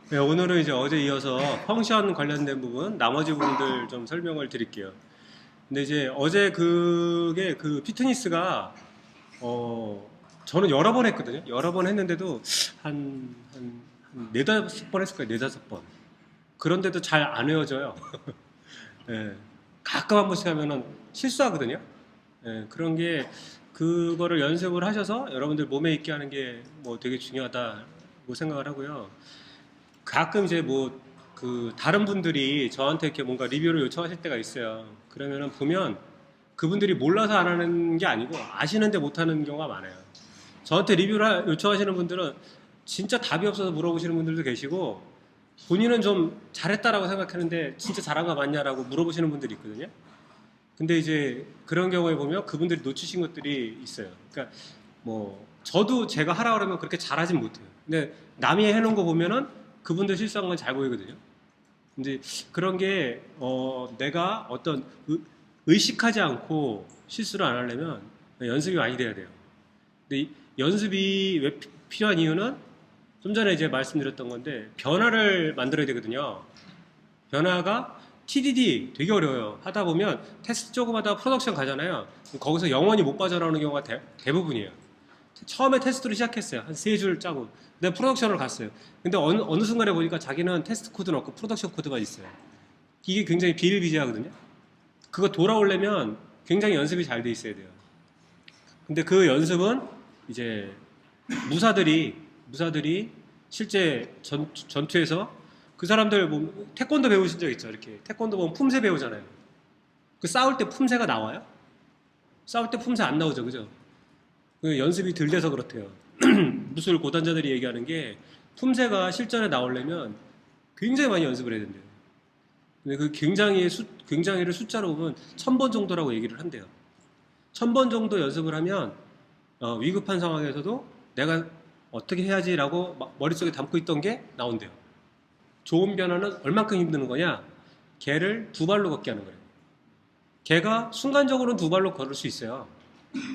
네, 오늘은 이제 어제 이어서 펑션 관련된 부분, 나머지 부분들 좀 설명을 드릴게요. 근데 이제 어제 그게 그 피트니스가 어 저는 여러 번 했거든요. 여러 번 했는데도 한 네다섯 번 했을 거예요. 네다섯 번. 그런데도 잘 안 외워져요. 예, 가끔 한 번씩 하면은 실수하거든요. 예, 그런 게 그거를 연습을 하셔서 여러분들 몸에 있게 하는 게 뭐 되게 중요하다고 생각을 하고요. 가끔 이제 뭐 그 다른 분들이 저한테 이렇게 뭔가 리뷰를 요청하실 때가 있어요. 그러면은 보면 그분들이 몰라서 안 하는 게 아니고 아시는데 못 하는 경우가 많아요. 저한테 리뷰를 요청하시는 분들은 진짜 답이 없어서 물어보시는 분들도 계시고 본인은 좀 잘했다라고 생각하는데 진짜 잘한 거 맞냐라고 물어보시는 분들이 있거든요. 근데 이제 그런 경우에 보면 그분들이 놓치신 것들이 있어요. 그러니까 뭐 저도 제가 하라 그러면 그렇게 잘하진 못해요. 근데 남이 해놓은 거 보면은 그분들 실수한 건 잘 보이거든요. 근데 그런 게 내가 어떤 의식하지 않고 실수를 안 하려면 연습이 많이 돼야 돼요. 근데 이 연습이 왜 필요한 이유는 좀 전에 이제 말씀드렸던 건데 변화를 만들어야 되거든요. 변화가 TDD 되게 어려워요. 하다 보면 테스트 조금 하다가 프로덕션 가잖아요. 거기서 영원히 못 빠져나오는 경우가 대부분이에요. 처음에 테스트로 시작했어요. 한 세 줄 짜고. 근데 프로덕션을 갔어요. 근데 어느 순간에 보니까 자기는 테스트 코드는 없고 프로덕션 코드만 있어요. 이게 굉장히 비일비재하거든요. 그거 돌아오려면 굉장히 연습이 잘 돼 있어야 돼요. 근데 그 연습은 이제 무사들이 실제 전투에서 그 사람들 뭐 태권도 배우신 적 있죠? 이렇게 태권도 보면 품새 배우잖아요. 그 싸울 때 품새가 나와요? 싸울 때 품새 안 나오죠, 그죠? 그 연습이 덜 돼서 그렇대요. 무술 고단자들이 얘기하는 게 품새가 실전에 나오려면 굉장히 많이 연습을 해야 된대요. 근데 그 굉장히를 숫자로 보면 1000번 정도라고 얘기를 한대요. 1000번 정도 연습을 하면 위급한 상황에서도 내가 어떻게 해야지라고 머릿속에 담고 있던 게 나온대요. 좋은 변화는 얼만큼 힘드는 거냐? 개를 두 발로 걷게 하는 거예요. 개가 순간적으로는 두 발로 걸을 수 있어요.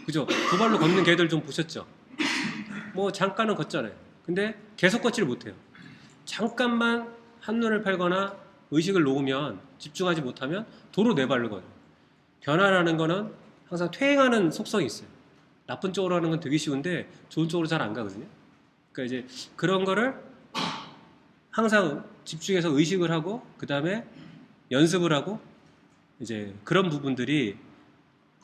그죠? 두 발로 걷는 개들 좀 보셨죠? 뭐 잠깐은 걷잖아요. 근데 계속 걷지를 못해요. 잠깐만 한눈을 팔거나 의식을 놓으면 집중하지 못하면 도로 네 발로 걷어요. 변화라는 거는 항상 퇴행하는 속성이 있어요. 나쁜 쪽으로 하는 건 되게 쉬운데 좋은 쪽으로 잘 안 가거든요. 그러니까 이제 그런 거를 항상 집중해서 의식을 하고 그 다음에 연습을 하고 이제 그런 부분들이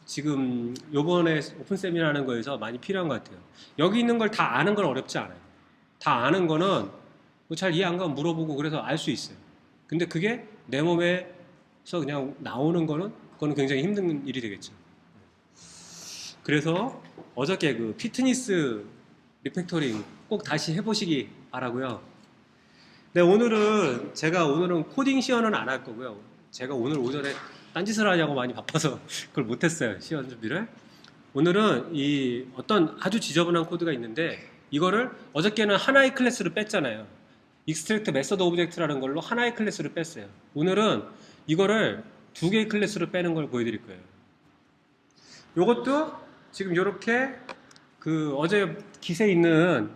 지금 요번에 오픈 세미나 하는 거에서 많이 필요한 것 같아요. 여기 있는 걸 다 아는 건 어렵지 않아요. 다 아는 거는 뭐 잘 이해 안 가면 물어보고 그래서 알 수 있어요. 근데 그게 내 몸에서 그냥 나오는 거는 그거는 굉장히 힘든 일이 되겠죠. 그래서 어저께 그 피트니스 리팩토링 꼭 다시 해보시기 바라고요. 네, 오늘은 코딩 시연은 안 할 거고요. 제가 오늘 오전에 딴짓을 하냐고 많이 바빠서 그걸 못했어요. 시연 준비를. 오늘은 이 어떤 아주 지저분한 코드가 있는데 이거를 어저께는 하나의 클래스를 뺐잖아요. 익스트랙트 메서드 오브젝트라는 걸로 하나의 클래스를 뺐어요. 오늘은 이거를 두 개의 클래스로 빼는 걸 보여드릴 거예요. 요것도 지금 이렇게 그 어제 기세에 있는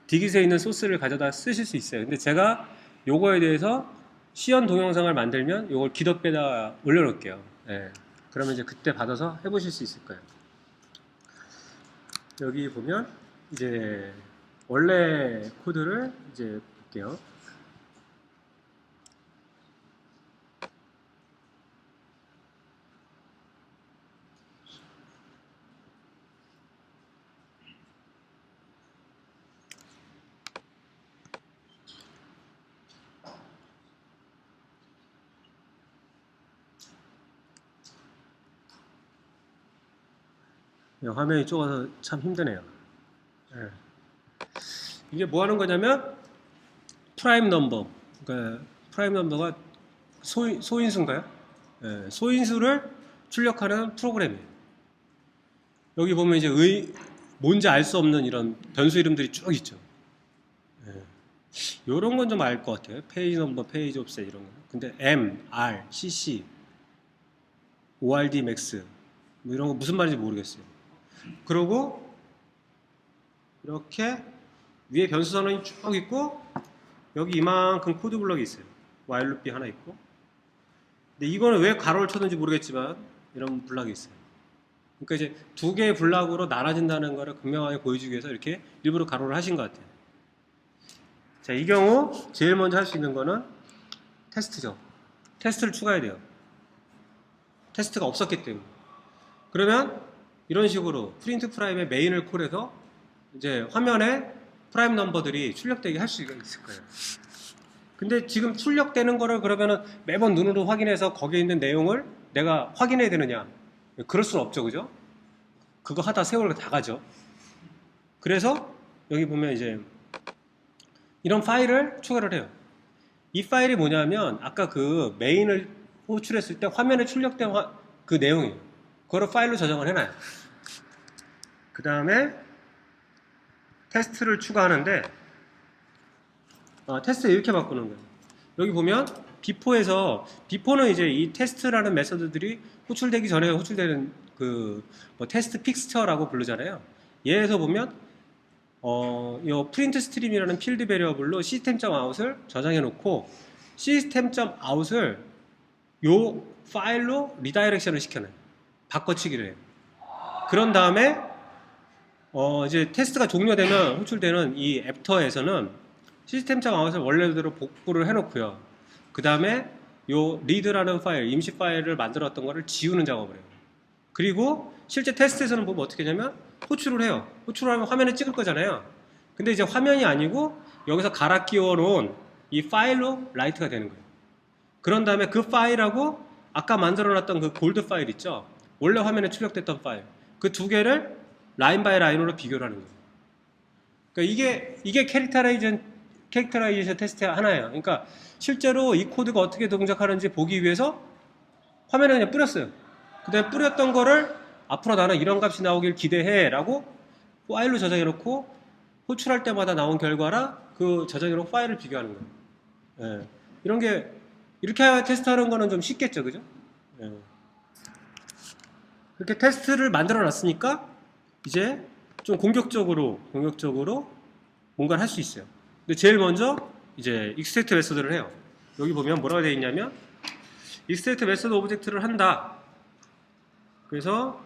디귿에 있는 소스를 가져다 쓰실 수 있어요. 근데 제가 요거에 대해서 시연 동영상을 만들면 요걸 기덧배다 올려놓을게요. 예. 그러면 이제 그때 받아서 해보실 수 있을 거예요. 여기 보면 이제 원래 코드를 이제 볼게요. 화면이 좁아서 참 힘드네요. 예. 이게 뭐 하는 거냐면 프라임 넘버, 그러니까 프라임 넘버가 소인수인가요? 예, 소인수를 출력하는 프로그램이에요. 여기 보면 이제 뭔지 알 수 없는 이런 변수 이름들이 쭉 있죠. 예. 요런 건 좀 알 것 같아요. 페이지 넘버, 페이지 옵셋 이런 거. 근데 M, R, CC, ORD, MAX 뭐 이런 거 무슨 말인지 모르겠어요. 그리고 이렇게 위에 변수 선언이 쭉 있고 여기 이만큼 코드 블럭이 있어요. while loop이 하나 있고. 근데 이거는 왜 가로를 쳤는지 모르겠지만 이런 블락이 있어요. 그러니까 이제 두 개의 블락으로 나눠진다는 거를 극명하게 보여주기 위해서 이렇게 일부러 가로를 하신 것 같아요. 자, 이 경우 제일 먼저 할 수 있는 거는 테스트죠. 테스트를 추가해야 돼요. 테스트가 없었기 때문에. 그러면 이런 식으로 프린트 프라임의 메인을 콜해서 이제 화면에 프라임 넘버들이 출력되게 할 수가 있을 거예요. 근데 지금 출력되는 거를 그러면은 매번 눈으로 확인해서 거기에 있는 내용을 내가 확인해야 되느냐? 그럴 수는 없죠, 그죠? 그거 하다 세월 다 가죠. 그래서 여기 보면 이제 이런 파일을 추가를 해요. 이 파일이 뭐냐면 아까 그 메인을 호출했을 때 화면에 출력된 그 내용이에요. 그거를 파일로 저장을 해놔요. 그 다음에 테스트를 추가하는데 테스트 이렇게 바꾸는 거예요. 여기 보면 비포는 이제 이 테스트라는 메서드들이 호출되기 전에 호출되는 뭐 테스트 픽스처라고 부르잖아요. 얘에서 보면 이 프린트 스트림이라는 필드 베리어블로 시스템.out을 저장해 놓고 시스템.out을 요 파일로 리다이렉션을 시켜놔요. 바꿔치기를 해요. 그런 다음에 이제 테스트가 종료되면 호출되는 이 애프터에서는 시스템.out을 원래대로 복구를 해놓고요. 그 다음에 요 리드라는 파일, 임시 파일을 만들었던 거를 지우는 작업을 해요. 그리고 실제 테스트에서는 보면 어떻게 하냐면 호출을 해요. 호출을 하면 화면에 찍을 거잖아요. 근데 이제 화면이 아니고 여기서 갈아 끼워 놓은 이 파일로 라이트가 되는 거예요. 그런 다음에 그 파일하고 아까 만들어 놨던 그 골드 파일 있죠? 원래 화면에 출력됐던 파일. 그 두 개를 라인 바이 라인으로 비교를 하는 거예요. 그러니까 이게 캐릭터라이제이션 테스트 하나예요. 그러니까 실제로 이 코드가 어떻게 동작하는지 보기 위해서 화면에 그냥 뿌렸어요. 그 다음에 뿌렸던 거를 앞으로 나는 이런 값이 나오길 기대해 라고 파일로 저장해 놓고 호출할 때마다 나온 결과랑 그 저장해 놓은 파일을 비교하는 거예요. 예. 이런 게 이렇게 테스트하는 거는 좀 쉽겠죠, 그죠? 예. 그렇게 테스트를 만들어 놨으니까 이제 좀 공격적으로 뭔가를 할 수 있어요. 근데 제일 먼저 이제 익스트랙트 메소드를 해요. 여기 보면 뭐라고 되어 있냐면 익스트랙트 메소드 오브젝트를 한다. 그래서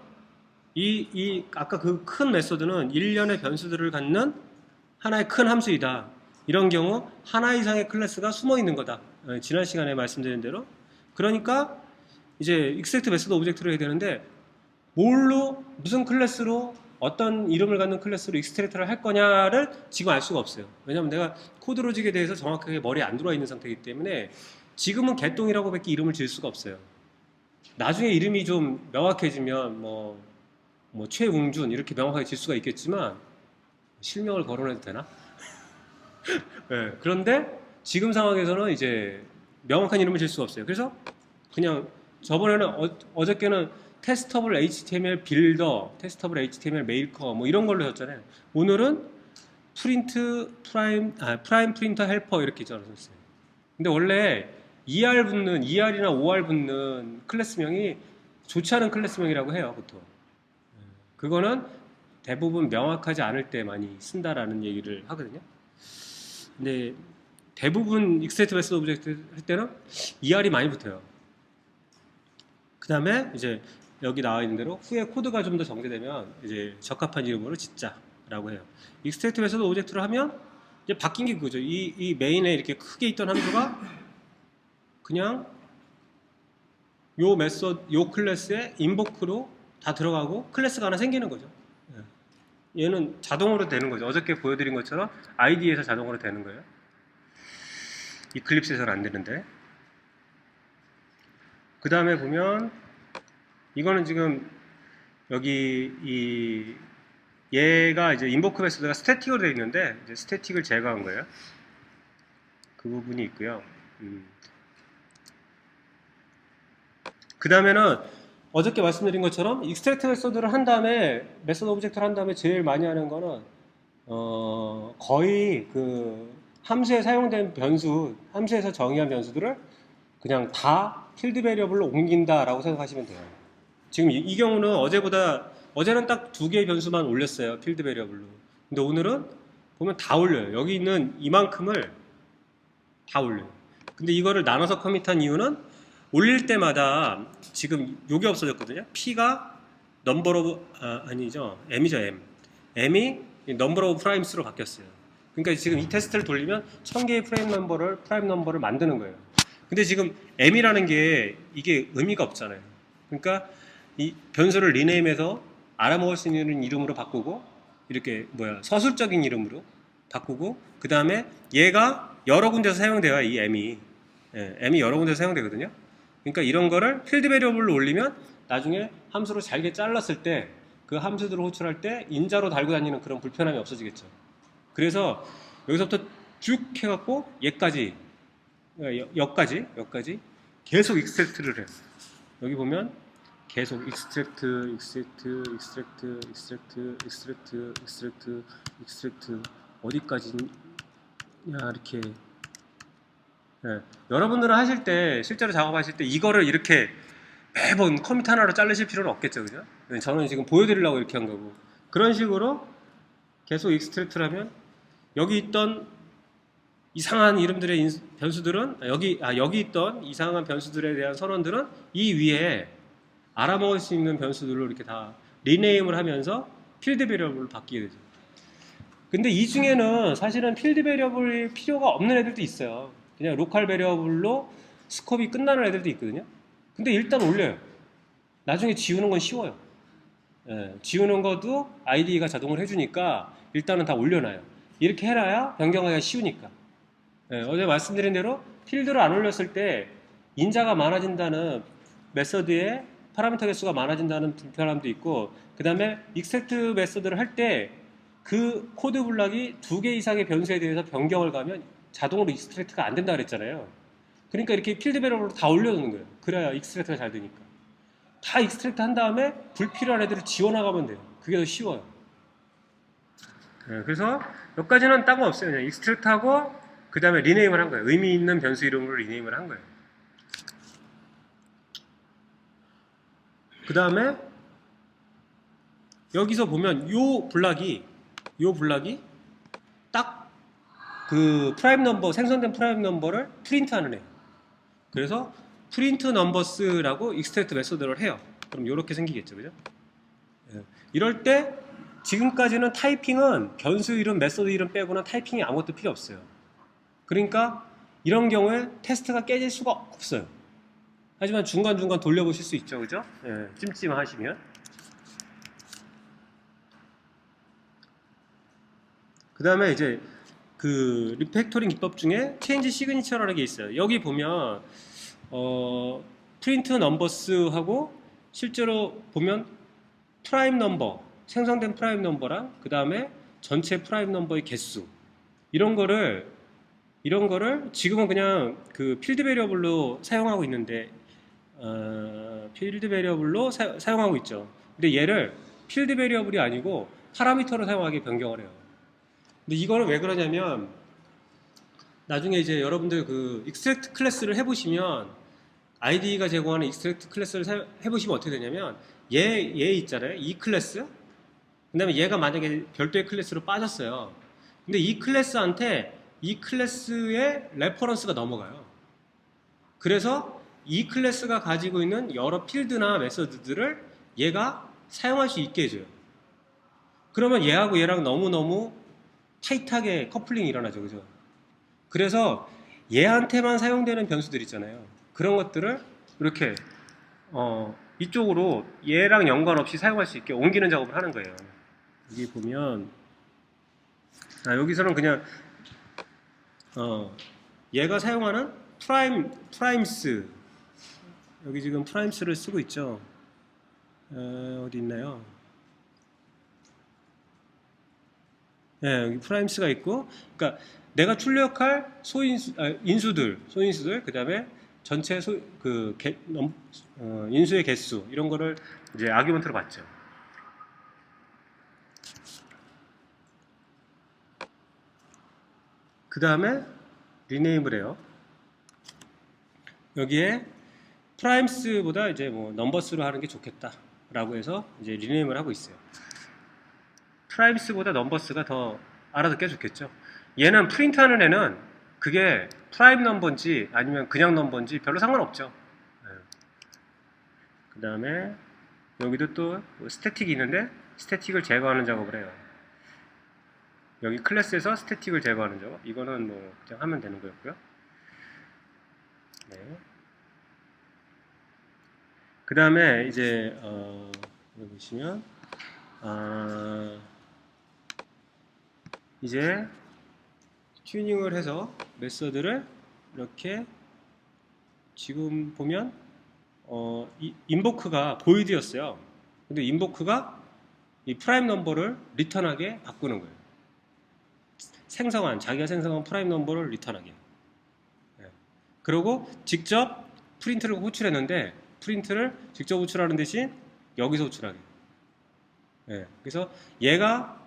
아까 그 큰 메소드는 일련의 변수들을 갖는 하나의 큰 함수이다. 이런 경우 하나 이상의 클래스가 숨어 있는 거다. 지난 시간에 말씀드린 대로. 그러니까 이제 익스트랙트 메소드 오브젝트를 해야 되는데 무슨 클래스로 어떤 이름을 갖는 클래스로 익스트랙트를 할 거냐를 지금 알 수가 없어요. 왜냐면 내가 코드 로직에 대해서 정확하게 머리에 안 들어와 있는 상태이기 때문에 지금은 개똥이라고 밖에 이름을 지을 수가 없어요. 나중에 이름이 좀 명확해지면 뭐 최웅준 이렇게 명확하게 질 수가 있겠지만 실명을 거론해도 되나? 네, 그런데 지금 상황에서는 이제 명확한 이름을 질 수가 없어요. 그래서 그냥 저번에는 어저께는 테스터블 HTML 빌더, 테스터블 HTML 메이커 뭐 이런 걸로 했잖아요. 오늘은 프라임 프린터 헬퍼 이렇게 적었어요. 근데 원래 ER이나 OR 붙는 클래스명이 좋지 않은 클래스명이라고 해요, 보통. 그거는 대부분 명확하지 않을 때 많이 쓴다라는 얘기를 하거든요. 근데 대부분 익스트랙트 메소드 오브젝트 할 때는 ER이 많이 붙어요. 그 다음에 이제 여기 나와 있는 대로 후에 코드가 좀 더 정제되면 이제 적합한 이름으로 짓자라고 해요. 익스트랙트 메소드 오브젝트를 하면 이제 바뀐 게 그거죠. 이 메인에 이렇게 크게 있던 함수가 그냥 요 클래스의 인보크로 다 들어가고 클래스가 하나 생기는 거죠. 얘는 자동으로 되는 거죠. 어저께 보여드린 것처럼 ID에서 자동으로 되는 거예요. 이클립스에서는 안 되는데. 그 다음에 보면 이거는 지금 여기 얘가 이제 인보크 메소드가 스태틱으로 되어 있는데 이제 스태틱을 제거한 거예요. 그 부분이 있고요. 그 다음에는 어저께 말씀드린 것처럼 익스트랙트 메소드를 한 다음에 메소드 오브젝트를 한 다음에 제일 많이 하는 거는 거의 그 함수에 사용된 함수에서 정의한 변수들을 그냥 다 필드 베리어블로 옮긴다라고 생각하시면 돼요. 지금 이 경우는 어제는 딱 2개의 변수만 올렸어요, 필드 베리어블로. 근데 오늘은 보면 다 올려요. 여기 있는 이만큼을 다 올려요. 근데 이거를 나눠서 커밋한 이유는 올릴 때마다 지금 요게 없어졌거든요. P가 넘버 오브 아니죠. M이죠. M이 넘버 오브 프라임스로 바뀌었어요. 그러니까 지금 이 테스트를 돌리면 1000개의 프라임 넘버를 만드는 거예요. 근데 지금 M이라는 게 이게 의미가 없잖아요. 그러니까 이 변수를 리네임해서 알아먹을 수 있는 이름으로 바꾸고 이렇게 서술적인 이름으로 바꾸고 그 다음에 얘가 여러 군데서 사용돼요. 이 M이 여러 군데서 사용되거든요. 그러니까 이런 거를 필드 베리어블로 올리면 나중에 함수로 잘게 잘랐을 때 그 함수들을 호출할 때 인자로 달고 다니는 그런 불편함이 없어지겠죠. 그래서 여기서부터 쭉 해갖고 얘까지 여기까지 계속 익스트랙트를 해요. 여기 보면 계속 익스트랙트 어디까지냐 이렇게. 여러분들은 하실 때 실제로 작업하실 때 이거를 이렇게 매번 커밋 하나로 자르실 필요는 없겠죠, 그죠? 저는 지금 보여드리려고 이렇게 한 거고. 그런 식으로 계속 익스트랙트를 하면 여기 있던 이상한 이름들의 변수들은 여기 있던 이상한 변수들에 대한 선언들은 이 위에 알아먹을 수 있는 변수들로 이렇게 다 리네임을 하면서 필드 베리어블로 바뀌게 되죠. 근데 이 중에는 사실은 필드 베리어블이 필요가 없는 애들도 있어요. 그냥 로컬 베리어블로 스콥이 끝나는 애들도 있거든요. 근데 일단 올려요. 나중에 지우는 건 쉬워요. 지우는 것도 IDE가 자동으로 해주니까 일단은 다 올려놔요. 이렇게 해놔야 변경하기가 쉬우니까. 어제 말씀드린 대로 필드를 안 올렸을 때 인자가 많아진다는 메서드에 파라미터 개수가 많아진다는 불편함도 있고, 그 다음에 익스트랙트 메서드를 할 때 그 코드 블락이 2개 이상의 변수에 대해서 변경을 가면 자동으로 익스트랙트가 안 된다 그랬잖아요. 그러니까 이렇게 필드 베리어블로 다 올려놓는 거예요. 그래야 익스트랙트가 잘 되니까. 다 익스트랙트 한 다음에 불필요한 애들을 지워나가면 돼요. 그게 더 쉬워요. 그래서 여기까지는 딴 거 없어요. 그냥 익스트랙트 하고 그 다음에 리네임을 한 거예요. 의미 있는 변수 이름으로 리네임을 한 거예요. 그 다음에 여기서 보면 요 블락이 딱 그 프라임 넘버, 생성된 프라임 넘버를 프린트하는 애예요. 그래서 프린트 넘버스라고 익스트랙트 메소드를 해요. 그럼 이렇게 생기겠죠, 그죠? 이럴 때 지금까지는 타이핑은 변수 이름, 메소드 이름 빼고는 타이핑이 아무것도 필요 없어요. 그러니까 이런 경우에 테스트가 깨질 수가 없어요. 하지만 중간중간 돌려보실 수 있죠, 그죠? 찜찜하시면. 그 다음에 이제 그 리팩토링 기법 중에 체인지 시그니처라는 게 있어요. 여기 보면 프린트 넘버스하고 실제로 보면 프라임 넘버, 생성된 프라임 넘버랑 그 다음에 전체 프라임 넘버의 개수 이런 거를 지금은 그냥 그 필드 베리어블로 사용하고 있는데 필드 베리어블로 사용하고 있죠. 근데 얘를 필드 베리어블이 아니고 파라미터로 사용하게 변경을 해요. 근데 이거는 왜 그러냐면 나중에 이제 여러분들 그 익스트랙트 클래스를 해보시면 IDE가 제공하는 익스트랙트 클래스를 해보시면 어떻게 되냐면 얘 있잖아요. 이 클래스 그 다음에 얘가 만약에 별도의 클래스로 빠졌어요. 근데 이 클래스한테 이 클래스의 레퍼런스가 넘어가요. 그래서 이 클래스가 가지고 있는 여러 필드나 메서드들을 얘가 사용할 수 있게 해줘요. 그러면 얘하고 얘랑 너무너무 타이트하게 커플링이 일어나죠, 그죠? 그래서 얘한테만 사용되는 변수들 있잖아요. 그런 것들을 이렇게 이쪽으로 얘랑 연관없이 사용할 수 있게 옮기는 작업을 하는 거예요. 여기 보면 여기서는 그냥 얘가 사용하는 프라임스 여기 지금 프라임스를 쓰고 있죠. 어디 있나요? 여기 프라임스가 있고, 그러니까 내가 출력할 인수들, 그 다음에 전체 인수의 개수 이런 거를 이제 아규먼트로 받죠. 그 다음에 리네임을 해요. 여기에 프라임스보다 이제 뭐 넘버스로 하는 게 좋겠다라고 해서 이제 리네임을 하고 있어요. 프라임스보다 넘버스가 더 알아듣기 좋겠죠. 얘는 프린트하는 애는 그게 프라임 넘버인지 아니면 그냥 넘버인지 별로 상관없죠. 그 다음에 여기도 또 스태틱이 있는데 스태틱을 제거하는 작업을 해요. 여기 클래스에서 스태틱을 제거하는 작업. 이거는 뭐 그냥 하면 되는 거였고요. 네. 그 다음에 이제 여기 보시면 이제 튜닝을 해서 메서드를 이렇게 지금 보면 인보크가 보이드였어요. 근데 인보크가 이 프라임 넘버를 리턴하게 바꾸는 거예요. 자기가 생성한 프라임 넘버를 리턴하게. 그리고 직접 프린트를 호출했는데 프린트를 직접 호출하는 대신 여기서 호출하게. 그래서 얘가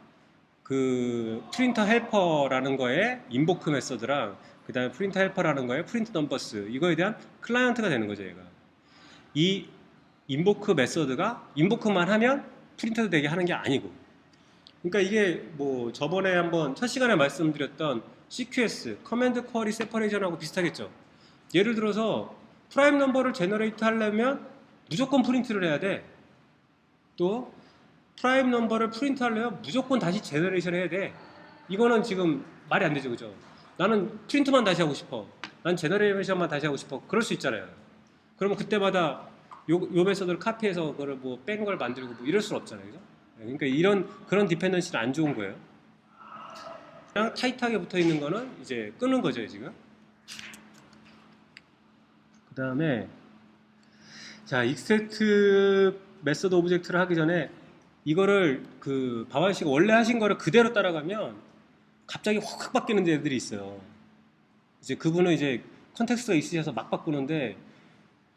그 프린터 헬퍼라는 거에 인보크 메서드랑 그 다음에 프린터 헬퍼라는 거에 프린트 넘버스, 이거에 대한 클라이언트가 되는 거죠. 얘가 이 인보크 메서드가 인보크만 하면 프린터도 되게 하는 게 아니고, 그러니까 이게 뭐 저번에 한번 첫 시간에 말씀드렸던 CQS 커맨드 쿼리 세퍼레이션하고 비슷하겠죠. 예를 들어서 프라임 넘버를 제너레이트 하려면 무조건 프린트를 해야 돼. 또 프라임 넘버를 프린트 하려면 무조건 다시 제너레이션 해야 돼. 이거는 지금 말이 안 되죠, 그죠? 나는 프린트만 다시 하고 싶어, 난 제너레이션만 다시 하고 싶어, 그럴 수 있잖아요. 그러면 그때마다 요 메서드를 카피해서 그걸 뭐 뺀 걸 만들고 뭐 이럴 수는 없잖아요, 그죠? 그러니까 그런 디펜던시는 안 좋은 거예요. 그냥 타이트하게 붙어 있는 거는 이제 끄는 거죠, 지금. 그 다음에 자, 익스트랙트 메서드 오브젝트를 하기 전에 이거를 그 바완 씨가 원래 하신 거를 그대로 따라가면 갑자기 확 바뀌는 애들이 있어요. 이제 그분은 이제 컨텍스트가 있으셔서 막 바꾸는데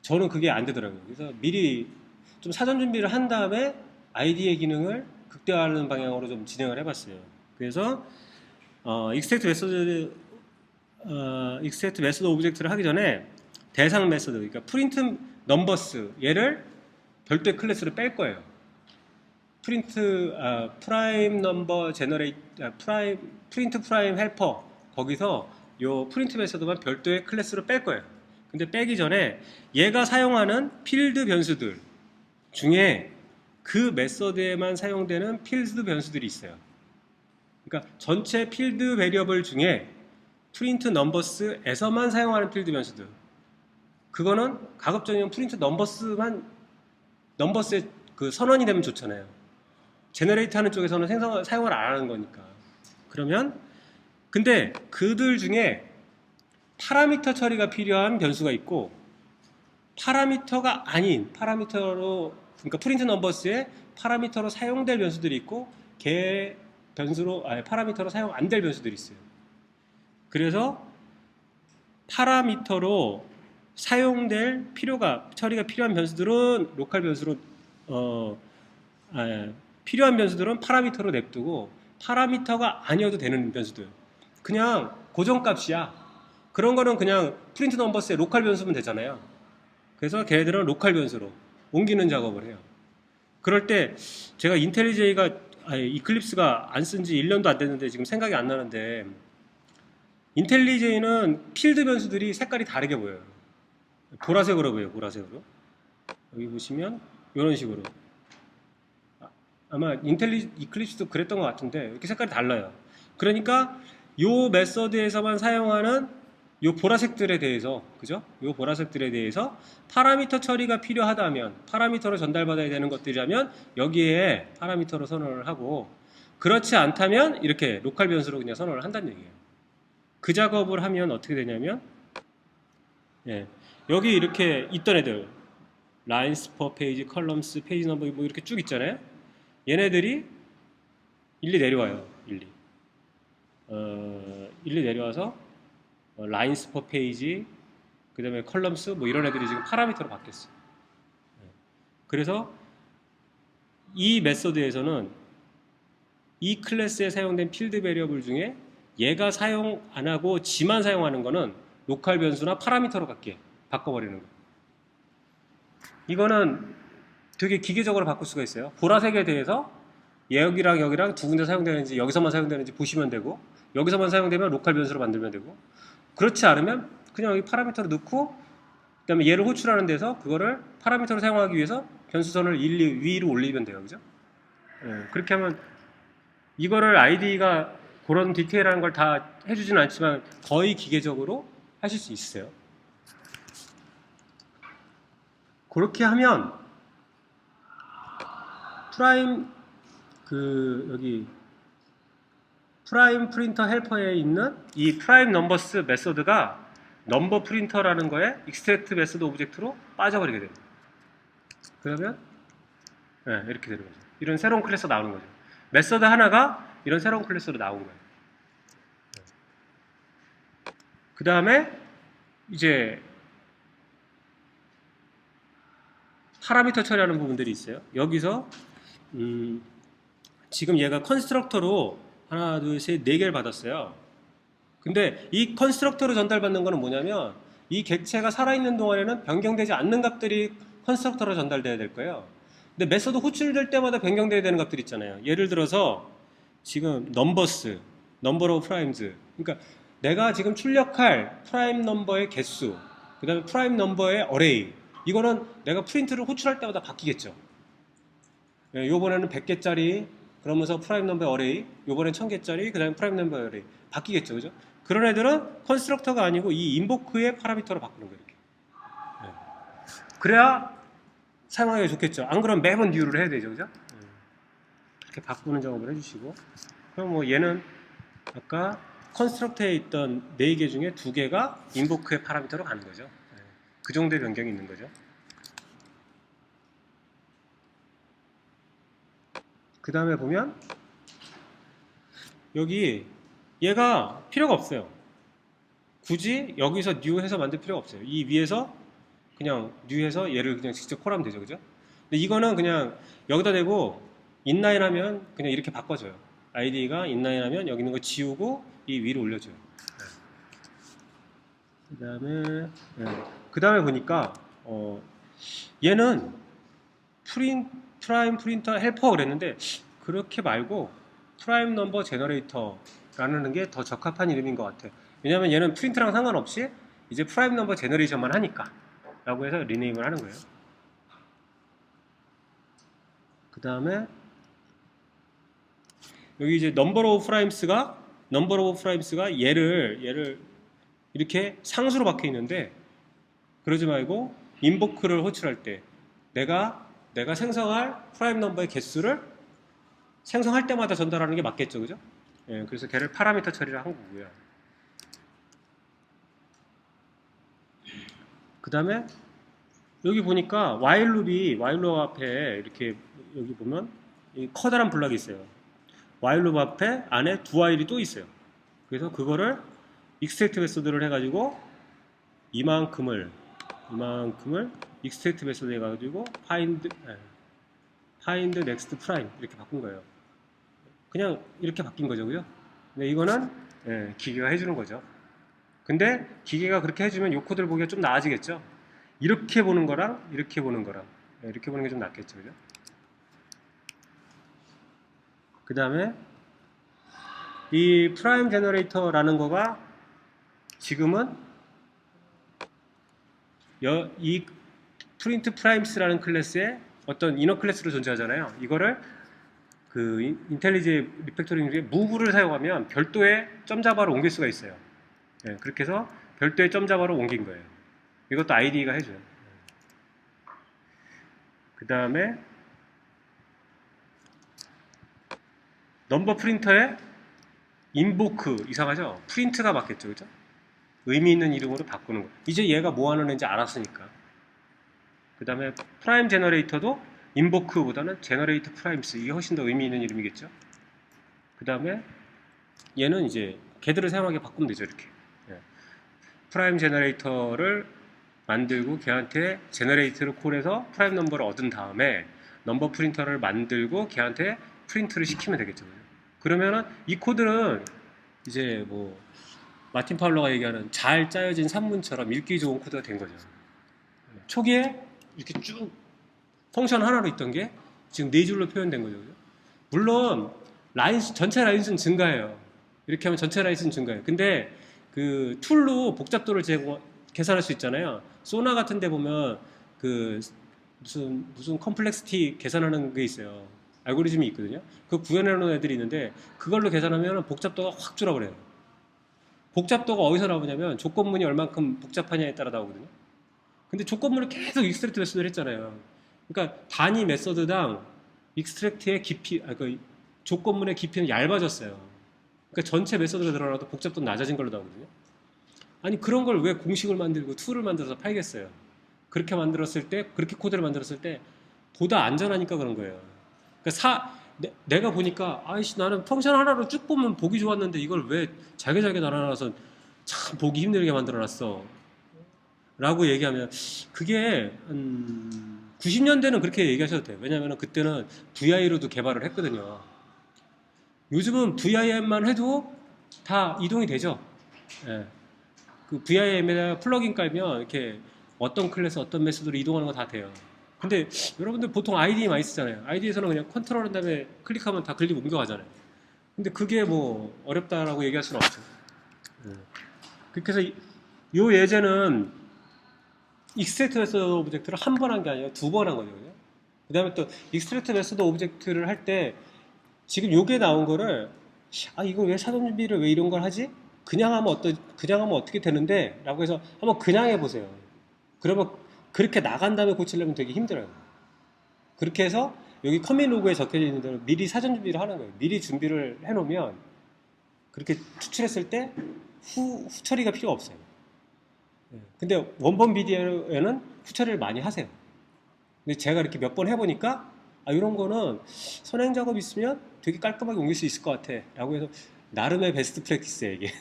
저는 그게 안 되더라고요. 그래서 미리 좀 사전 준비를 한 다음에 아이디의 기능을 극대화하는 방향으로 좀 진행을 해봤어요. 그래서 익스트랙트 메서드 오브젝트를 하기 전에 대상 메서드, 그러니까 프린트 넘버스, 얘를 별도의 클래스로 뺄 거예요. 프라임 넘버 프린트 프라임 헬퍼, 거기서 요 프린트 메서드만 별도의 클래스로 뺄 거예요. 근데 빼기 전에 얘가 사용하는 필드 변수들 중에 그 메서드에만 사용되는 필드 변수들이 있어요. 그러니까 전체 필드 베리어블 중에 프린트 넘버스에서만 사용하는 필드 변수들, 그거는 가급적이면 프린트 넘버스에 그 선언이 되면 좋잖아요. 제너레이트 하는 쪽에서는 사용을 안 하는 거니까. 그러면 근데 그들 중에 파라미터 처리가 필요한 변수가 있고, 파라미터가 아닌 파라미터로, 그러니까 프린트 넘버스에 파라미터로 사용될 변수들이 있고, 파라미터로 사용 안 될 변수들이 있어요. 그래서 파라미터로 사용될 처리가 필요한 변수들은 로컬 변수로 필요한 변수들은 파라미터로 냅두고, 파라미터가 아니어도 되는 변수들, 그냥 고정값이야, 그런 거는 그냥 프린트 넘버스에 로컬 변수면 되잖아요. 그래서 걔네들은 로컬 변수로 옮기는 작업을 해요. 그럴 때 제가 이클립스가 안 쓴 지 1년도 안 됐는데 지금 생각이 안 나는데, 인텔리제이는 필드 변수들이 색깔이 다르게 보여요. 보라색으로 보여요. 보라색으로. 여기 보시면 이런 식으로. 아마 이클립스도 그랬던 것 같은데 이렇게 색깔이 달라요. 그러니까 요 메서드에서만 사용하는 요 보라색들에 대해서, 그죠? 요 보라색들에 대해서 파라미터 처리가 필요하다면, 파라미터로 전달받아야 되는 것들이라면 여기에 파라미터로 선언을 하고, 그렇지 않다면 이렇게 로컬 변수로 그냥 선언을 한다는 얘기예요. 그 작업을 하면 어떻게 되냐면, 여기 이렇게 있던 애들, 라인스 퍼 페이지, 컬럼스, 페이지 넘버 뭐 이렇게 쭉 있잖아요. 얘네들이 일리 내려와요. 일리 내려와서 라인스 퍼 페이지, 그 다음에 컬럼스 뭐 이런 애들이 지금 파라미터로 바뀌었어요. 그래서 이 메서드에서는 이 클래스에 사용된 필드 베리어블 중에 얘가 사용 안 하고 지만 사용하는 거는 로컬 변수나 파라미터로 바꿔버리는 거예요. 이거는 되게 기계적으로 바꿀 수가 있어요. 보라색에 대해서 여기랑 두 군데 사용되는지, 여기서만 사용되는지 보시면 되고, 여기서만 사용되면 로컬 변수로 만들면 되고, 그렇지 않으면 그냥 여기 파라미터를 넣고 그다음에 얘를 호출하는 데서 그거를 파라미터로 사용하기 위해서 변수선을 위로 올리면 돼요. 그죠? 예, 그렇게 하면 이거를 IDE가 그런 디테일한 걸 다 해주지는 않지만 거의 기계적으로 하실 수 있어요. 그렇게 하면 프라임 여기 프라임 프린터 헬퍼에 있는 이 프라임 넘버스 메서드가 넘버 프린터라는 거에 익스트랙트 메서드 오브젝트로 빠져버리게 됩니다. 그러면 네, 이렇게 되는 거죠. 이런 새로운 클래스가 나오는 거죠. 메서드 하나가 이런 새로운 클래스로 나온 거예요. 그 다음에 이제 파라미터 처리하는 부분들이 있어요. 여기서 지금 얘가 컨스트럭터로 하나, 둘, 셋, 네 개를 받았어요. 근데 이 컨스트럭터로 전달받는 거는 뭐냐면 이 객체가 살아있는 동안에는 변경되지 않는 값들이 컨스트럭터로 전달돼야 될 거예요. 근데 메서드 호출될 때마다 변경돼야 되는 값들 있잖아요. 예를 들어서 지금 넘버스, 넘버 오브 프라임즈. 그러니까 내가 지금 출력할 프라임 넘버의 개수, 그 다음에 프라임 넘버의 어레이. 이거는 내가 프린트를 호출할 때마다 바뀌겠죠. 예, 요번에는 100개짜리, 그러면서 프라임 넘버의 어레이, 요번엔 1000개짜리, 그 다음에 프라임 넘버의 어레이. 바뀌겠죠. 그죠? 그런 애들은 컨스트럭터가 아니고 이 인보크의 파라미터로 바꾸는 거예요. 이렇게. 예. 그래야 사용하기가 좋겠죠. 안 그러면 매번 뉴를 해야 되죠. 그죠? 이렇게 바꾸는 작업을 해주시고. 그럼 뭐 얘는 아까 컨스트럭터에 있던 4개 중에 2개가 인보크의 파라미터로 가는 거죠. 그 정도의 변경이 있는 거죠. 그 다음에 보면 여기 얘가 필요가 없어요. 굳이 여기서 new 해서 만들 필요가 없어요. 이 위에서 그냥 new 해서 얘를 그냥 직접 콜하면 되죠. 그죠? 근데 이거는 그냥 여기다 대고 inline 하면 그냥 이렇게 바꿔줘요. IDE가 inline 하면 여기 있는 거 지우고 이 위로 올려줘요. 그 다음에 보니까 얘는 프라임 프린터 헬퍼 그랬는데 그렇게 말고 프라임 넘버 제너레이터라는 게 더 적합한 이름인 것 같아요. 왜냐면 얘는 프린트랑 상관없이 이제 프라임 넘버 제너레이션만 하니까 라고 해서 리네임을 하는 거예요. 그 다음에 여기 이제 넘버 오브 프라임스가 얘를 이렇게 상수로 박혀 있는데 그러지 말고 인보크를 호출할 때 내가 생성할 프라임 넘버의 개수를 생성할 때마다 전달하는 게 맞겠죠. 그죠? 예, 그래서 걔를 파라미터 처리를 한 거고요. 그 다음에 여기 보니까 while loop 앞에 이렇게 여기 보면 이 커다란 블럭이 있어요. while loop 앞에 안에 두 while이 또 있어요. 그래서 그거를 extract 메소드를 해가지고 이만큼을 extract 메소드 해가지고 find next prime 이렇게 바꾼 거예요. 그냥 이렇게 바뀐 거죠, 그죠? 근데 이거는 기계가 해주는 거죠. 근데 기계가 그렇게 해주면 이 코드를 보기가 좀 나아지겠죠. 이렇게 보는 거랑 이렇게 보는 게 좀 낫겠죠, 그죠? 그 다음에 이 프라임 제너레이터라는 거가 지금은 이 프린트 프라임스라는 클래스에 어떤 이너 클래스로 존재하잖아요. 이거를 그 인텔리지 리팩토링 중에 무브를 사용하면 별도의 점자바로 옮길 수가 있어요. 예, 그렇게 해서 별도의 점자바로 옮긴 거예요. 이것도 IDE가 해줘요. 그 다음에 넘버 프린터에 인보크 이상하죠? 프린트가 맞겠죠, 그죠? 의미 있는 이름으로 바꾸는 거. 이제 얘가 뭐 하는 애인지 알았으니까. 그 다음에 프라임 제너레이터도 인보크보다는 제너레이터 프라임스 이게 훨씬 더 의미 있는 이름이겠죠. 그 다음에 얘는 이제 걔들을 사용하게 바꾸면 되죠. 이렇게 프라임 제너레이터를 만들고 걔한테 제너레이터를 콜해서 프라임 넘버를 얻은 다음에 넘버 프린터를 만들고 걔한테 프린트를 시키면 되겠죠. 그러면은 이 코드는 이제 뭐 마틴 파울러가 얘기하는 잘 짜여진 산문처럼 읽기 좋은 코드가 된 거죠. 초기에 이렇게 쭉 펑션 하나로 있던 게 지금 4줄로 표현된 거죠. 물론 전체 라인수는 증가해요. 이렇게 하면 전체 라인수는 증가해요. 근데 그 툴로 복잡도를 계산할 수 있잖아요. 소나 같은 데 보면 그 무슨 컴플렉시티 계산하는 게 있어요. 알고리즘이 있거든요. 그거 구현해 놓은 애들이 있는데 그걸로 계산하면 복잡도가 확 줄어버려요. 복잡도가 어디서 나오냐면 조건문이 얼만큼 복잡하냐에 따라 나오거든요. 근데 조건문을 계속 익스트랙트 메소드를 했잖아요. 그러니까 단위 메소드당 익스트랙트의 깊이, 그 조건문의 깊이는 얇아졌어요. 그러니까 전체 메소드가 늘어나도 복잡도는 낮아진 걸로 나오거든요. 아니 그런 걸 왜 공식을 만들고 툴을 만들어서 팔겠어요? 그렇게 만들었을 때, 그렇게 코드를 만들었을 때 보다 안전하니까 그런 거예요. 그러니까 내가 보니까 아이씨 나는 펑션 하나로 쭉 보면 보기 좋았는데 이걸 왜 잘게 나눠놔서 참 보기 힘들게 만들어놨어 라고 얘기하면 그게 90년대는 그렇게 얘기하셔도 돼요. 왜냐하면 그때는 VI로도 개발을 했거든요. 요즘은 VIM만 해도 다 이동이 되죠. 예. 그 VIM에다가 플러그인 깔면 이렇게 어떤 클래스 어떤 메소드로 이동하는 거 다 돼요. 근데 여러분들 보통 IDE 많이 쓰잖아요. IDE에서는 그냥 컨트롤 한 다음에 클릭하면 다 클릭 옮겨가잖아요. 근데 그게 뭐 어렵다라고 얘기할 수는 없죠. 그렇게 해서 요 예제는 익스트랙트 메소드 오브젝트를 한 번 한 게 아니라 두 번 한 거거든요. 그 다음에 또 익스트랙트 메소드 오브젝트를 할 때 지금 요게 나온 거를 이거 왜 사전 준비를 왜 이런 걸 하지? 그냥 하면 어떻게 되는데? 라고 해서 한번 그냥 해보세요. 그러면 그렇게 나간 다음에 고치려면 되게 힘들어요. 그렇게 해서 여기 커밋 로그에 적혀져 있는 대로 미리 사전 준비를 하는 거예요. 미리 준비를 해놓으면 그렇게 추출했을 때 후 처리가 필요 없어요. 근데 원본 비디오에는 후 처리를 많이 하세요. 근데 제가 이렇게 몇 번 해보니까 이런 거는 선행 작업 있으면 되게 깔끔하게 옮길 수 있을 것 같아 라고 해서 나름의 베스트 프랙티스예요 이게.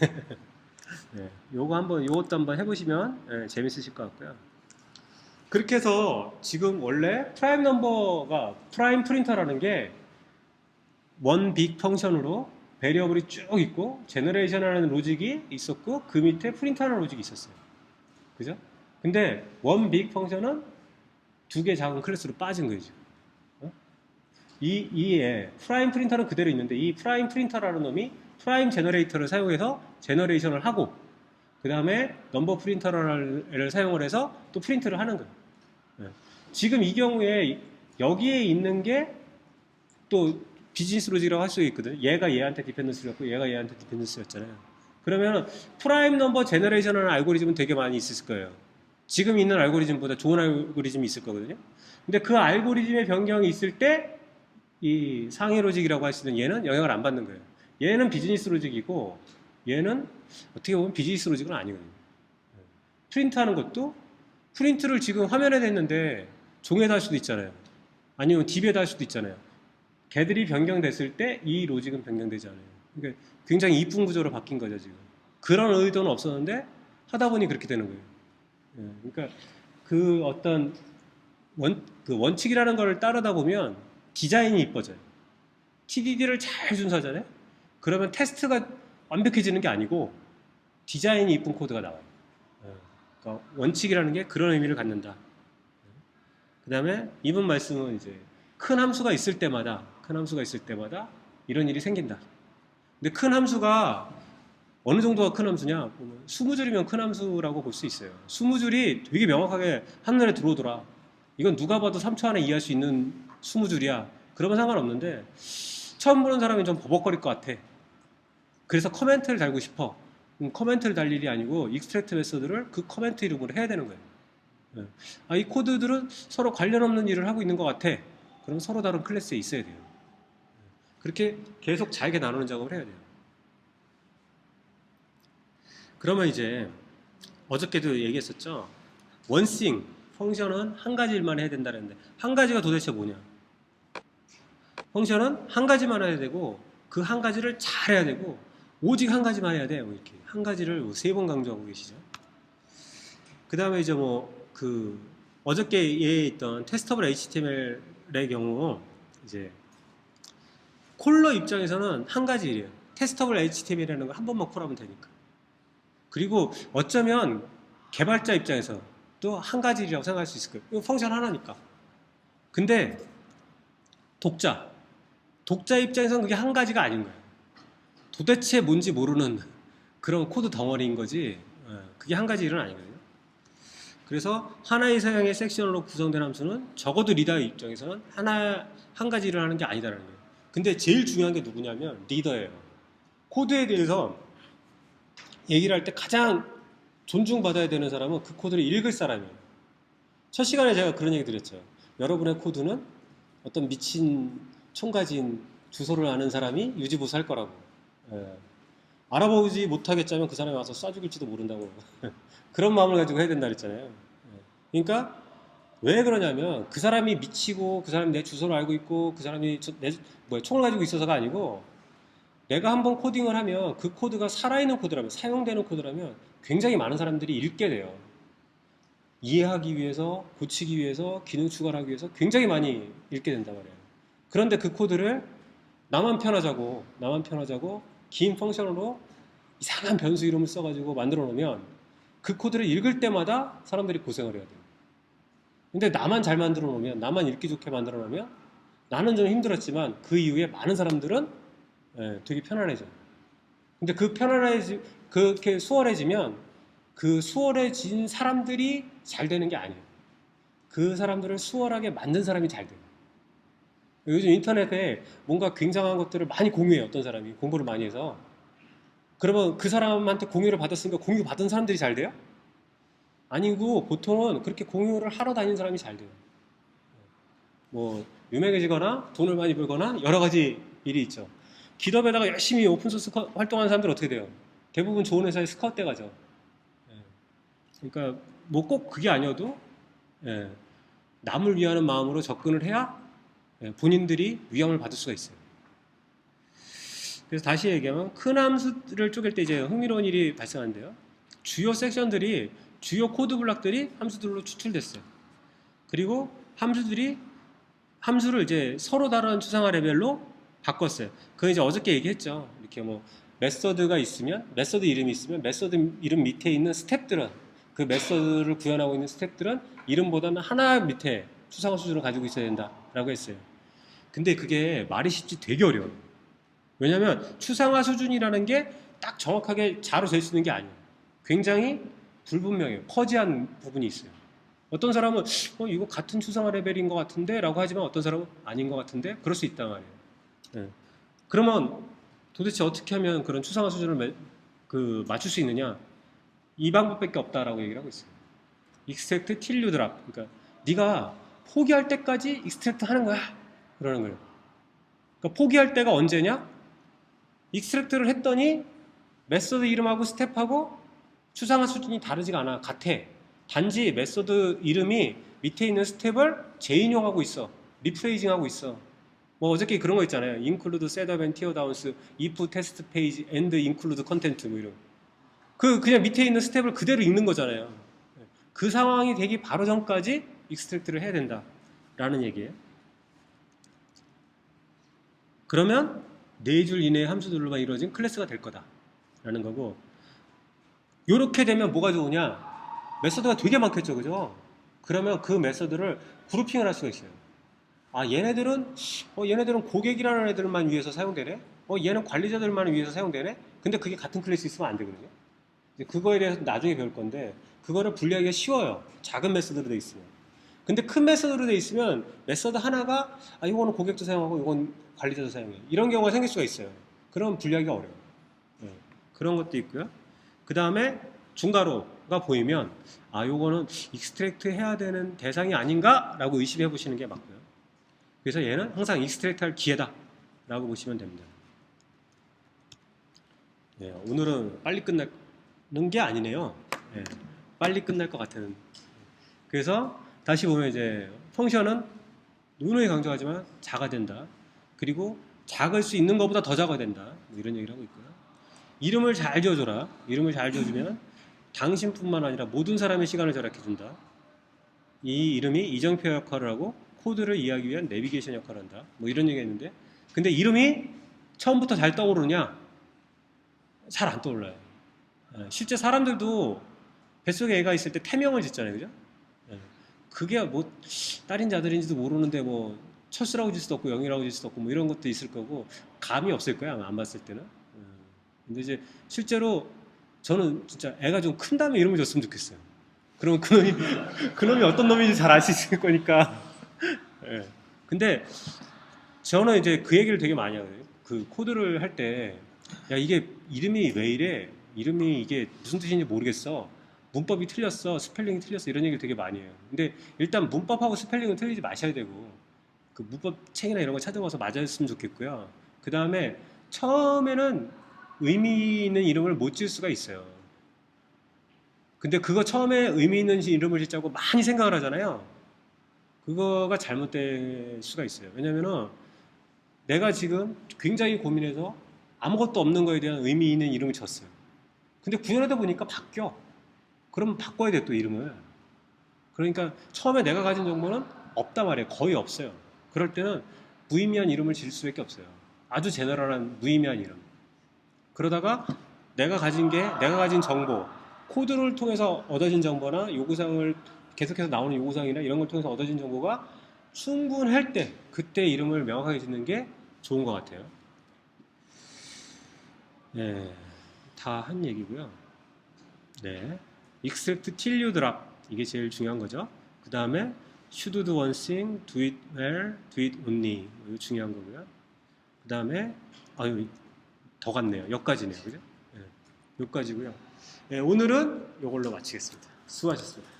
네, 요것도 한번 해보시면 재밌으실 것 같고요. 그렇게 해서 지금 원래 프라임 넘버가 프라임 프린터라는 게 원 빅 펑션으로 베리어블이 쭉 있고 제너레이션 하는 로직이 있었고 그 밑에 프린트 하는 로직이 있었어요. 그죠? 근데 원 빅 펑션은 두 개 작은 클래스로 빠진 거죠. 프라임 프린터는 그대로 있는데 이 프라임 프린터라는 놈이 프라임 제너레이터를 사용해서 제너레이션을 하고 그 다음에 넘버 프린터를 사용을 해서 또 프린트를 하는 거예요. 지금 이 경우에 여기에 있는 게 또 비즈니스 로직이라고 할 수 있거든요. 얘가 얘한테 디펜던스를 갖고 얘가 얘한테 디펜던스였잖아요. 그러면 프라임 넘버 제너레이션하는 알고리즘은 되게 많이 있을 거예요. 지금 있는 알고리즘보다 좋은 알고리즘이 있을 거거든요. 근데 그 알고리즘의 변경이 있을 때 이 상위 로직이라고 할 수 있는 얘는 영향을 안 받는 거예요. 얘는 비즈니스 로직이고 얘는 어떻게 보면 비즈니스 로직은 아니거든요. 프린트하는 것도 프린트를 지금 화면에 냈는데 종에다 할 수도 있잖아요. 아니면 DB에다 할 수도 있잖아요. 걔들이 변경됐을 때 이 로직은 변경되지 않아요. 그러니까 굉장히 이쁜 구조로 바뀐 거죠 지금. 그런 의도는 없었는데 하다 보니 그렇게 되는 거예요. 그러니까 그 어떤 그 원칙이라는 걸 따르다 보면 디자인이 이뻐져요. TDD를 잘 준수하잖아요. 그러면 테스트가 완벽해지는 게 아니고 디자인이 이쁜 코드가 나와요. 그러니까 원칙이라는 게 그런 의미를 갖는다. 그 다음에 이분 말씀은 이제 큰 함수가 있을 때마다 이런 일이 생긴다. 근데 큰 함수가 어느 정도가 큰 함수냐? 20줄이면 큰 함수라고 볼 수 있어요. 20줄이 되게 명확하게 한눈에 들어오더라. 이건 누가 봐도 3초 안에 이해할 수 있는 20줄이야. 그러면 상관없는데 처음 보는 사람이 좀 버벅거릴 것 같아. 그래서 커멘트를 달고 싶어. 커멘트를 달 일이 아니고 익스트랙트 메소드를 그 커멘트 이름으로 해야 되는 거예요. 이 코드들은 서로 관련 없는 일을 하고 있는 것 같아. 그럼 서로 다른 클래스에 있어야 돼요. 그렇게 계속 잘게 나누는 작업을 해야 돼요. 그러면 이제 어저께도 얘기했었죠. 원싱 펑션은 한 가지 일만 해야 된다는데 한 가지가 도대체 뭐냐? 펑션은 한 가지만 해야 되고 그 한 가지를 잘 해야 되고 오직 한 가지만 해야 돼. 이렇게 한 가지를 3번 강조하고 계시죠. 그 다음에 이제 그 어저께 얘에 있던 테스터블 HTML의 경우 이제 콜러 입장에서는 한 가지 일이에요. 테스터블 HTML이라는 걸 한 번만 콜하면 되니까. 그리고 어쩌면 개발자 입장에서 또 한 가지 일이라고 생각할 수 있을 거예요. 이거 펑션 하나니까. 근데 독자 입장에서는 그게 한 가지가 아닌 거예요. 도대체 뭔지 모르는 그런 코드 덩어리인 거지. 그게 한 가지 일은 아니거든요. 그래서 하나의 사양의 섹션으로 구성된 함수는 적어도 리더 입장에서는 한 가지 일을 하는 게 아니다라는 거예요. 근데 제일 중요한 게 누구냐면 리더예요. 코드에 대해서 얘기를 할 때 가장 존중받아야 되는 사람은 그 코드를 읽을 사람이에요. 첫 시간에 제가 그런 얘기 드렸죠. 여러분의 코드는 어떤 미친 총가진 주소를 아는 사람이 유지보수할 거라고. 예. 알아보지 못하겠자면 그 사람이 와서 쏴 죽일지도 모른다고. 그런 마음을 가지고 해야 된다 그랬잖아요. 예. 그러니까 왜 그러냐면 그 사람이 미치고 그 사람이 내 주소를 알고 있고 그 사람이 총을 가지고 있어서가 아니고 내가 한번 코딩을 하면 그 코드가 살아있는 코드라면 사용되는 코드라면 굉장히 많은 사람들이 읽게 돼요. 이해하기 위해서 고치기 위해서 기능 추가를 하기 위해서 굉장히 많이 읽게 된단 말이에요. 그런데 그 코드를 나만 편하자고 긴 펑션으로 이상한 변수 이름을 써가지고 만들어 놓으면 그 코드를 읽을 때마다 사람들이 고생을 해야 돼요. 근데 나만 잘 만들어 놓으면 나만 읽기 좋게 만들어 놓으면 나는 좀 힘들었지만 그 이후에 많은 사람들은 되게 편안해져요. 근데 그렇게 수월해지면 그 수월해진 사람들이 잘 되는 게 아니에요. 그 사람들을 수월하게 만든 사람이 잘 돼요. 요즘 인터넷에 뭔가 굉장한 것들을 많이 공유해요. 어떤 사람이 공부를 많이 해서. 그러면 그 사람한테 공유를 받았으니까 공유 받은 사람들이 잘 돼요? 아니고 보통은 그렇게 공유를 하러 다니는 사람이 잘 돼요. 뭐 유명해지거나 돈을 많이 벌거나 여러 가지 일이 있죠. 기업에다가 열심히 오픈소스 활동하는 사람들 어떻게 돼요? 대부분 좋은 회사에 스카웃 돼 가죠. 그러니까 뭐 꼭 그게 아니어도 남을 위하는 마음으로 접근을 해야 본인들이 위험을 받을 수가 있어요. 그래서 다시 얘기하면 큰 함수를 쪼갤 때 이제 흥미로운 일이 발생하는데요. 주요 섹션들이 주요 코드 블록들이 함수들로 추출됐어요. 그리고 함수를 이제 서로 다른 추상화 레벨로 바꿨어요. 그건 이제 어저께 얘기했죠. 이렇게 뭐 메서드가 있으면 메서드 이름이 있으면 메서드 이름 밑에 있는 스텝들은 그 메서드를 구현하고 있는 스텝들은 이름보다는 하나 밑에 추상화 수준을 가지고 있어야 된다라고 했어요. 근데 그게 말이 쉽지 되게 어려워요. 왜냐하면 추상화 수준이라는 게 딱 정확하게 자로 잴 수 있는 게 아니에요. 굉장히 불분명해요. 퍼지한 부분이 있어요. 어떤 사람은 이거 같은 추상화 레벨인 것 같은데 라고 하지만 어떤 사람은 아닌 것 같은데 그럴 수 있단 말이에요. 네. 그러면 도대체 어떻게 하면 그런 추상화 수준을 맞출 수 있느냐? 이 방법밖에 없다라고 얘기를 하고 있어요. extract till you drop. 그러니까 네가 포기할 때까지 extract 하는 거야. 그러는 거예요. 그러니까 포기할 때가 언제냐? extract를 했더니 메서드 이름하고 스텝하고 추상화 수준이 다르지가 않아. 같아. 단지 메서드 이름이 밑에 있는 스텝을 재인용하고 있어. 리프레이징하고 있어. 뭐 어저께 그런 거 있잖아요. include setup and teardowns, if test page and include content 뭐 이런. 그냥 밑에 있는 스텝을 그대로 읽는 거잖아요. 그 상황이 되기 바로 전까지 익스트랙트를 해야 된다라는 얘기예요. 그러면 4줄 이내의 함수들로만 이루어진 클래스가 될 거다라는 거고, 이렇게 되면 뭐가 좋으냐? 메서드가 되게 많겠죠, 그죠? 그러면 그 메서드를 그룹핑을 할 수가 있어요. 아, 얘네들은 고객이라는 애들만 위해서 사용되네? 얘는 관리자들만 위해서 사용되네? 근데 그게 같은 클래스 있으면 안 되거든요. 이제 그거에 대해서 나중에 배울 건데, 그거를 분리하기가 쉬워요. 작은 메서드로 돼 있으면. 근데 큰 메서드로 돼 있으면 메서드 하나가 이거는 고객도 사용하고 이건 관리자도 사용해. 이런 경우가 생길 수가 있어요. 그럼 분리하기가 어려워요. 네. 그런 것도 있고요. 그 다음에 중괄호가 보이면 요거는 익스트랙트 해야 되는 대상이 아닌가? 라고 의심해 보시는 게 맞고요. 그래서 얘는 항상 익스트랙트 할 기회다 라고 보시면 됩니다. 네, 오늘은 빨리 끝나는 게 아니네요. 네, 빨리 끝날 것 같은. 그래서 다시 보면 이제 펑션은 누누이 강조하지만 작아야 된다. 그리고 작을 수 있는 것보다 더 작아야 된다. 뭐 이런 얘기를 하고 있고요. 이름을 잘 지어줘라. 이름을 잘 지어주면 당신뿐만 아니라 모든 사람의 시간을 절약해준다. 이 이름이 이정표 역할을 하고 코드를 이해하기 위한 내비게이션 역할을 한다. 뭐 이런 얘기가 있는데, 근데 이름이 처음부터 잘 떠오르냐? 잘 안 떠올라요. 실제 사람들도 뱃속에 애가 있을 때 태명을 짓잖아요, 그죠? 그게 뭐 딸인지 아들인지도 모르는데 뭐 철수라고 질 수도 없고 영이라고 질 수도 없고 뭐 이런 것도 있을 거고 감이 없을 거야, 아마 안 봤을 때는. 근데 이제 실제로 저는 진짜 애가 좀 큰 다음에 이름을 줬으면 좋겠어요. 그럼 그놈이 그놈이 어떤 놈인지 잘 알 수 있을 거니까. 예. 근데 저는 이제 그 얘기를 되게 많이 하거든요. 그 코드를 할 때, 야, 이게 이름이 왜 이래? 이름이 이게 무슨 뜻인지 모르겠어. 문법이 틀렸어. 스펠링이 틀렸어. 이런 얘기를 되게 많이 해요. 근데 일단 문법하고 스펠링은 틀리지 마셔야 되고, 그 문법 책이나 이런 거 찾아봐서 맞았으면 좋겠고요. 그 다음에 처음에는 의미 있는 이름을 못 지을 수가 있어요. 근데 그거 처음에 의미 있는 이름을 짓자고 많이 생각을 하잖아요. 그거가 잘못될 수가 있어요. 왜냐면은 내가 지금 굉장히 고민해서 아무것도 없는 거에 대한 의미 있는 이름을 쳤어요. 근데 구현하다 보니까 바뀌어. 그러면 바꿔야 돼, 또 이름을. 그러니까 처음에 내가 가진 정보는 없단 말이에요. 거의 없어요. 그럴 때는 무의미한 이름을 지을 수밖에 없어요. 아주 제너럴한 무의미한 이름. 그러다가 내가 가진 정보, 코드를 통해서 얻어진 정보나 요구사항을 계속해서 나오는 요구사항이나 이런 걸 통해서 얻어진 정보가 충분할 때 그때 이름을 명확하게 짓는 게 좋은 것 같아요. 네, 다 한 얘기고요. 네, except till you drop 이게 제일 중요한 거죠. 그 다음에 should do one thing, do it well, do it only 이거 중요한 거고요. 그 다음에 아유 더 같네요. 여기까지네요, 그죠? 네, 여기까지고요. 네, 오늘은 이걸로 마치겠습니다. 수고하셨습니다.